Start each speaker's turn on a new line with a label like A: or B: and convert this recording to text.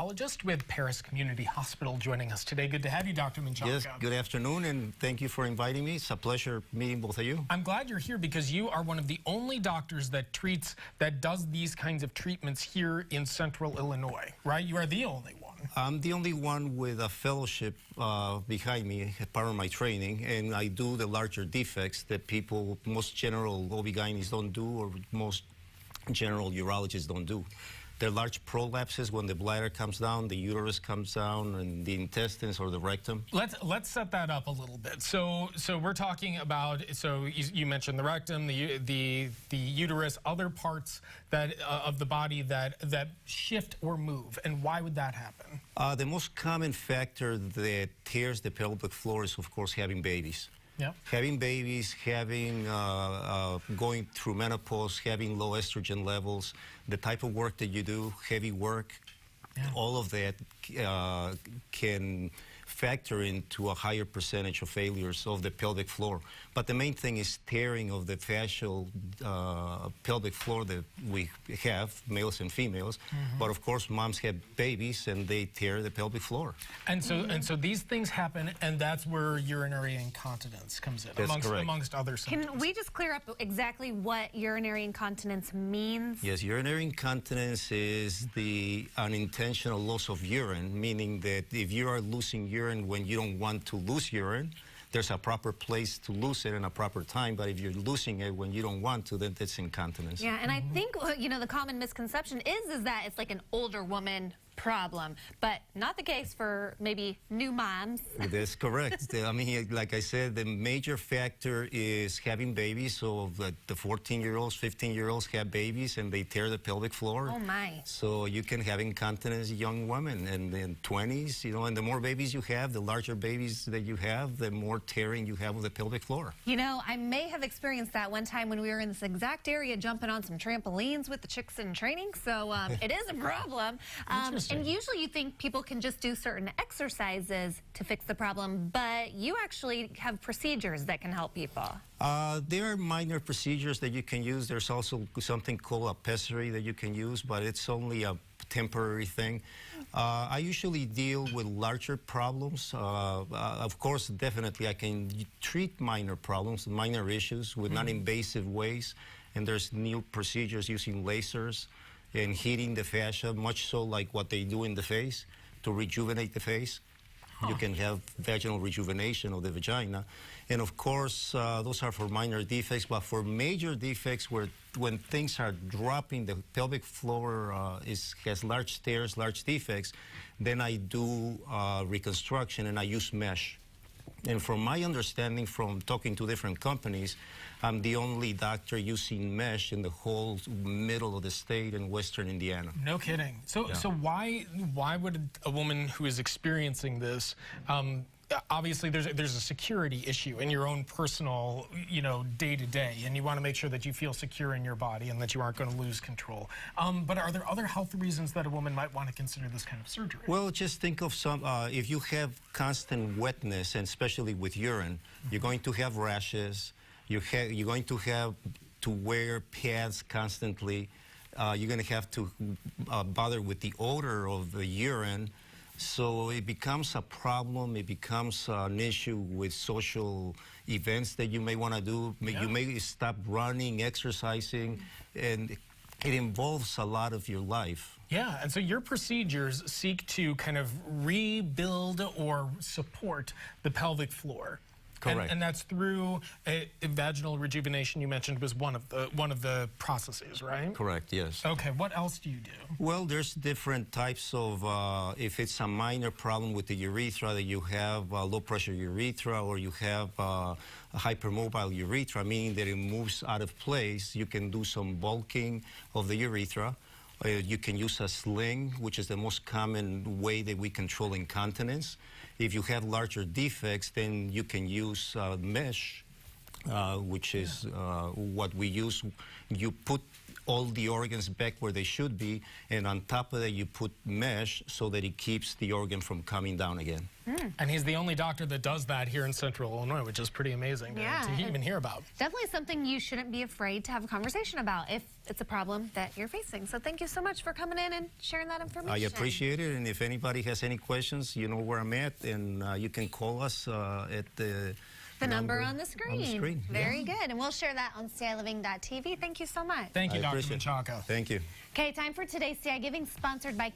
A: Urogynecologist with Paris Community Hospital joining us today. Good to have you, Dr. Menchaca.
B: Yes, good afternoon, and thank you for inviting me. It's a pleasure meeting both of you.
A: I'm glad you're here because you are one of the only doctors that does these kinds of treatments here in Central Illinois, right? You are the only one.
B: I'm the only one with a fellowship behind me, part of my training, and I do the larger defects that most general OB-GYNs don't do, or most general urologists don't do. They're large prolapses when the bladder comes down, the uterus comes down, and the intestines or the rectum.
A: Let's set that up a little bit. So we're talking about, so you mentioned the rectum, the uterus, other parts that of the body that shift or move, and why would that happen?
B: The most common factor that tears the pelvic floor is, of course, having babies.
A: Yep.
B: Having babies, going through menopause, having low estrogen levels, the type of work that you do, heavy work, all of that can factor into a higher percentage of failures of the pelvic floor. But the main thing is tearing of the fascial pelvic floor that we have, males and females. But of course, moms have babies and they tear the pelvic floor.
A: And so these things happen, and that's where urinary incontinence comes in, amongst other symptoms.
C: Can we just clear up exactly what urinary incontinence means?
B: Yes, urinary incontinence is the unintentional loss of urine, meaning that if you are losing urine when you don't want to lose urine, there's a proper place to lose it and a proper time, but if you're losing it when you don't want to, then that's incontinence.
C: Yeah, and I think, you know, the common misconception is that it's like an older woman problem, but not the case for maybe new moms.
B: That's correct. I mean, like I said, the major factor is having babies. So the 14-year-olds, 15-year-olds have babies and they tear the pelvic floor.
C: Oh my.
B: So you can have incontinence young women, and in 20s, you know, and the more babies you have, the larger babies that you have, the more tearing you have of the pelvic floor.
C: You know, I may have experienced that one time when we were in this exact area jumping on some trampolines with the chicks in training, so it is a problem. And usually you think people can just do certain exercises to fix the problem, but you actually have procedures that can help people.
B: There are minor procedures that you can use. There's also something called a pessary that you can use, but it's only a temporary thing. I usually deal with larger problems. Of course, definitely I can treat minor problems, minor issues with non-invasive ways, and there's new procedures using lasers and heating the fascia, much so like what they do in the face to rejuvenate the face. You can have vaginal rejuvenation of the vagina. And of course, those are for minor defects, but for major defects when things are dropping, the pelvic floor has large tears, large defects, then I do reconstruction and I use mesh. And from my understanding from talking to different companies, I'm the only doctor using mesh in the whole middle of the state in western Indiana.
A: No kidding. So why would a woman who is experiencing this, obviously there's a security issue in your own personal, you know, day-to-day, and you want to make sure that you feel secure in your body and that you aren't going to lose control. But are there other health reasons that a woman might want to consider this kind of surgery?
B: Well, just think of some, if you have constant wetness, and especially with urine, you're going to have rashes, you're going to have to wear pads constantly, you're going to have to bother with the odor of the urine. So it becomes a problem, it becomes an issue with social events that you may want to do. You may stop running, exercising, and it involves a lot of your life.
A: Yeah, and so your procedures seek to kind of rebuild or support the pelvic floor.
B: Correct.
A: And that's through vaginal rejuvenation. You mentioned was one of the processes, right?
B: Correct. Yes.
A: Okay. What else do you do?
B: Well, there's different types of. If it's a minor problem with the urethra, that you have low pressure urethra, or you have a hypermobile urethra, meaning that it moves out of place, you can do some bulking of the urethra. You can use a sling, which is the most common way that we control incontinence. If you have larger defects, then you can use mesh, which is what we use. You put all the organs back where they should be, and on top of that you put mesh so that it keeps the organ from coming down again.
A: And he's the only doctor that does that here in Central Illinois, which is pretty amazing to even hear about.
C: Definitely something you shouldn't be afraid to have a conversation about if it's a problem that you're facing. So thank you so much for coming in and sharing that information.
B: I appreciate it, and if anybody has any questions, you know where I'm at, and you can call us at the
C: number on the screen. Very
B: yes.
C: good. And we'll share that on CILiving.tv. Thank you so much.
A: Thank you, Dr. Menchaca.
B: Thank you.
C: Okay, time for today's CI Giving, sponsored by